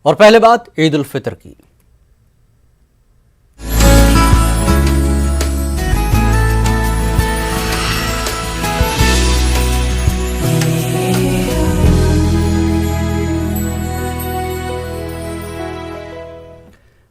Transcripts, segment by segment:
और पहले बात ईद उल फितर की।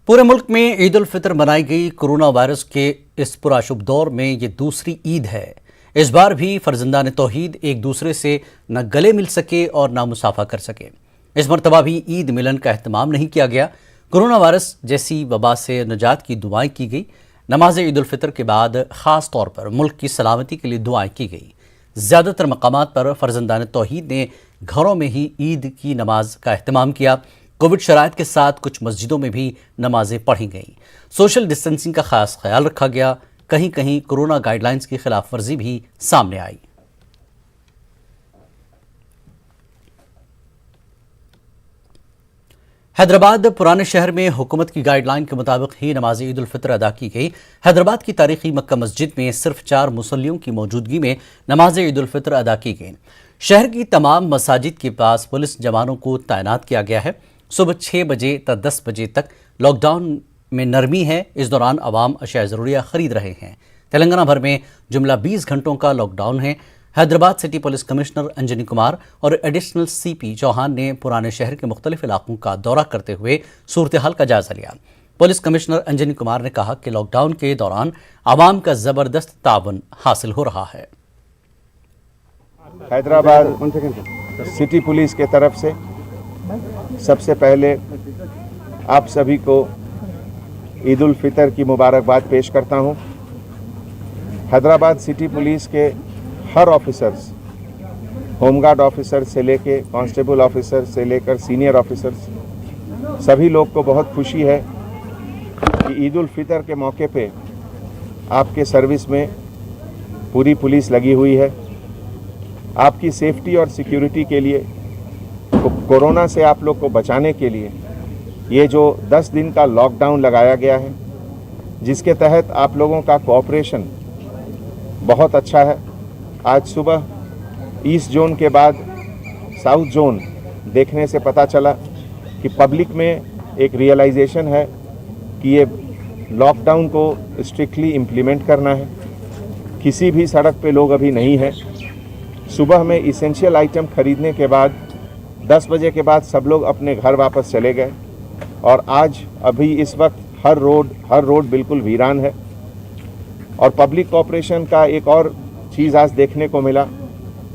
पूरे मुल्क में ईद उल फितर मनाई गई। कोरोना वायरस के इस पुराशुभ दौर में ये दूसरी ईद है। इस बार भी फर्जंदान तौहीद एक दूसरे से न गले मिल सके और न मुसाफा कर सके। इस मरतबा भी ईद मिलन का एहतमाम नहीं किया गया। कोरोना वायरस जैसी वबा से निजात की दुआएं की गई। नमाज ईद उल फितर के बाद ख़ास तौर पर मुल्क की सलामती के लिए दुआएं की गई। ज़्यादातर मकामात पर फर्जंदान तौहीद ने घरों में ही ईद की नमाज का एहतमाम किया। कोविड शराइत के साथ कुछ मस्जिदों में भी नमाजें पढ़ी गईं। सोशल डिस्टेंसिंग का खास ख्याल रखा गया। कहीं कहीं कोरोना गाइडलाइंस की खिलाफ वर्जी भी सामने आई। हैदराबाद पुराने शहर में हुकूमत की गाइडलाइन के मुताबिक ही नमाज ईद उल फितर अदा की गई। हैदराबाद की तारीखी मक्का मस्जिद में सिर्फ 4 मुसल्लियों की मौजूदगी में नमाज ईद उल फितर अदा की गई। शहर की तमाम मसाजिद के पास पुलिस जवानों को तैनात किया गया है। सुबह 6 बजे तक 10 बजे तक लॉकडाउन में नरमी है। इस दौरान आवाम अशिया ज़रूरिया खरीद रहे हैं। तेलंगाना भर में जुमला 20 घंटों का लॉकडाउन है। Hyderabad city police commissioner Anjani Kumar और एडिशनल सीपी चौहान ने पुराने शहर के मुख्तलिफ इलाकों का दौरा करते हुए सूरत हाल का जायजा लिया। पुलिस कमिश्नर अंजनी कुमार ने कहा कि लॉकडाउन के दौरान आवाम का ज़बरदस्त ताउन हासिल हो रहा है। हैदराबाद सिटी पुलिस के तरफ से सबसे पहले आप सभी को ईद उल फितर की मुबारकबाद पेश करता हूं। हैदराबाद सिटी पुलिस के हर ऑफिसर्स, होमगार्ड ऑफिसर से लेके कांस्टेबल ऑफिसर से लेकर सीनियर ऑफिसर्स, सभी लोग को बहुत खुशी है कि ईद उल फितर के मौके पे आपके सर्विस में पूरी पुलिस लगी हुई है। आपकी सेफ्टी और सिक्योरिटी के लिए, कोरोना से आप लोग को बचाने के लिए ये जो 10 दिन का लॉकडाउन लगाया गया है, जिसके तहत आप लोगों का कोऑपरेशन बहुत अच्छा है। आज सुबह ईस्ट जोन के बाद साउथ जोन देखने से पता चला कि पब्लिक में एक रियलाइजेशन है कि ये लॉकडाउन को स्ट्रिक्टली इम्प्लीमेंट करना है। किसी भी सड़क पे लोग अभी नहीं हैं। सुबह में इसेंशियल आइटम खरीदने के बाद 10 बजे के बाद सब लोग अपने घर वापस चले गए और आज अभी इस वक्त हर रोड बिल्कुल वीरान है। और पब्लिक कोऑपरेशन का एक और चीज़ आज देखने को मिला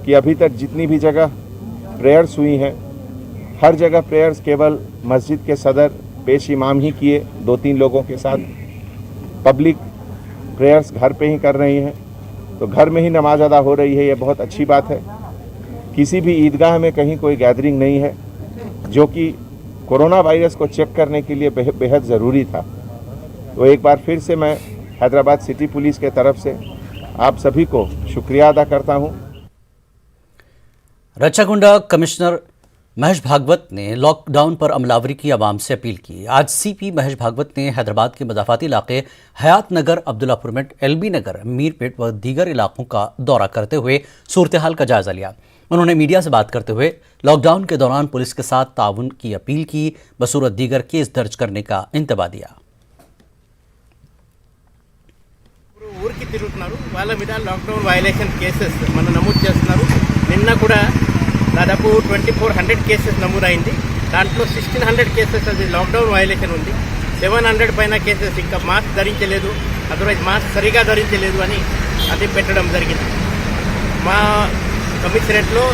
कि अभी तक जितनी भी जगह प्रेयर्स हुई हैं, हर जगह प्रेयर्स केवल मस्जिद के सदर पेश इमाम ही किए 2-3 लोगों के साथ। पब्लिक प्रेयर्स घर पे ही कर रही हैं, तो घर में ही नमाज अदा हो रही है। ये बहुत अच्छी बात है। किसी भी ईदगाह में कहीं कोई गैदरिंग नहीं है, जो कि कोरोना वायरस को चेक करने के लिए बेहद ज़रूरी था। तो एक बार फिर से मैं हैदराबाद सिटी पुलिस के तरफ से आप सभी को शुक्रिया अदा करता हूं। रच्चाकुंडा कमिश्नर महेश भागवत ने लॉकडाउन पर अमलावरी की आवाम से अपील की। आज सीपी महेश भागवत ने हैदराबाद के मदाफाती इलाके हयात नगर, अब्दुल्लापुर मेट, एलबी नगर, मीरपेट व दीगर इलाकों का दौरा करते हुए सूरत हाल का जायजा लिया। उन्होंने मीडिया से बात करते हुए लॉकडाउन के दौरान पुलिस के साथ ताउन की अपील की, बसूरत दीगर केस दर्ज करने का इंतबा दिया। ఊరికి తిరుగుతున్నారు, వాళ్ళ మీద లాక్డౌన్ వయలేషన్ కేసెస్ మనం నమోదు చేస్తున్నారు. నిన్న కూడా దాదాపు 2400 కేసెస్ నమోదైంది. దాంట్లో 1600 కేసెస్ అది లాక్డౌన్ వయలేషన్ ఉంది. 700 పైన కేసెస్ ఇంకా మాస్క్ ధరించలేదు, అదర్వైజ్ మాస్క్ సరిగా ధరించలేదు అని అది పెట్టడం జరిగింది. మా కమిషనరేట్లో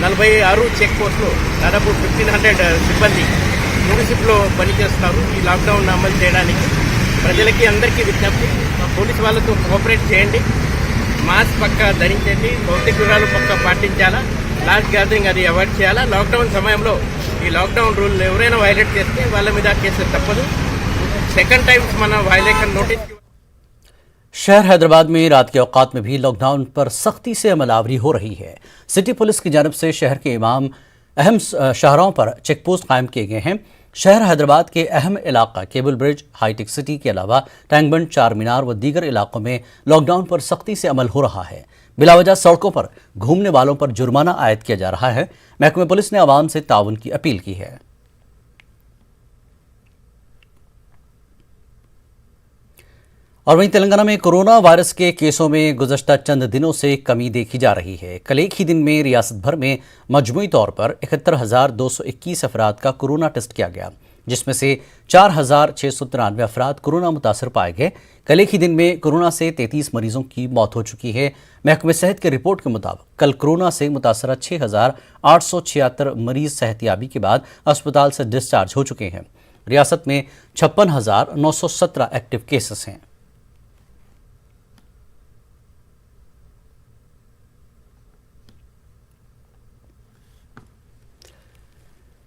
46 చెక్ పోస్టులు దాదాపు 1500 సిబ్బంది మున్సిపల్లో పనిచేస్తున్నారు. ఈ లాక్డౌన్ అమలు చేయడానికి ప్రజలకి అందరికీ విజ్ఞప్తి, పోలీసు వాళ్ళతో కోఆపరేట్ చేయండి, మాస్క్ పక్కా ధరించండి, భౌతిక దూరాలు పక్కా పాటించాలా, లార్జ్ గ్యాదరింగ్ అది అవాయిడ్ చేయాలా. లాక్డౌన్ సమయంలో ఈ లాక్డౌన్ రూల్ ఎవరైనా వైలేట్ చేస్తే వాళ్ళ మీద కేసు తప్పదు. సెకండ్ టైం మన వైలేషన్ नोटिस। शहर हैदराबाद में रात के औकात में भी लॉकडाउन पर सख्ती से अमलावरी हो रही है। सिटी पुलिस की जानब से शहर के अहम शाहराहों पर चेक पोस्ट कायम किए गए हैं। शहर हैदराबाद के अहम इलाका केबल ब्रिज, हाईटेक सिटी के अलावा टैंकबंड, चार मीनार व दीगर इलाकों में लॉकडाउन पर सख्ती से अमल हो रहा है। बिलावजह सड़कों पर घूमने वालों पर जुर्माना आयद किया जा रहा है। महकमे पुलिस ने आवाम से ताउन की अपील की है। और वहीं तेलंगाना में कोरोना वायरस के केसों में गुज़श्ता चंद दिनों से कमी देखी जा रही है। कल एक ही दिन में रियासत भर में मजमूई तौर पर 71,221 अफराद का कोरोना टेस्ट किया गया, जिसमें से 4,693 अफराद कोरोना मुतासर पाए गए। कल एक ही दिन में कोरोना से 33 मरीजों की मौत हो चुकी है। महकमे सेहत की रिपोर्ट के मुताबिक कल कोरोना से मुतासरा 6,876 मरीज सेहतियाबी के बाद अस्पताल से डिस्चार्ज हो चुके हैं। रियासत में 56,917 एक्टिव केसेस हैं।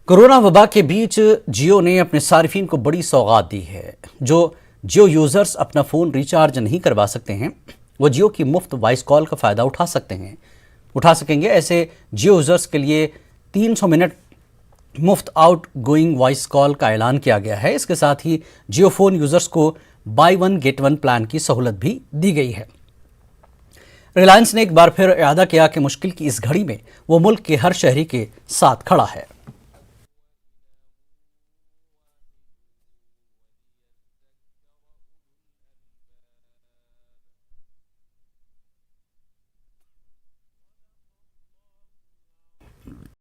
कोरोना वबा के बीच जियो ने अपने सारिफिन को बड़ी सौगात दी है। जो जियो यूजर्स अपना फ़ोन रिचार्ज नहीं करवा सकते हैं, वो जियो की मुफ्त वॉइस कॉल का फ़ायदा उठा सकेंगे। ऐसे जियो यूजर्स के लिए 300 मिनट मुफ्त आउट गोइंग वॉइस कॉल का ऐलान किया गया है। इसके साथ ही जियो फ़ोन यूजर्स को by one get one plan की सहूलत भी दी गई है। रिलायंस ने एक बार फिर इरादा किया कि मुश्किल की इस घड़ी में वो मुल्क के हर शहरी के साथ खड़ा है।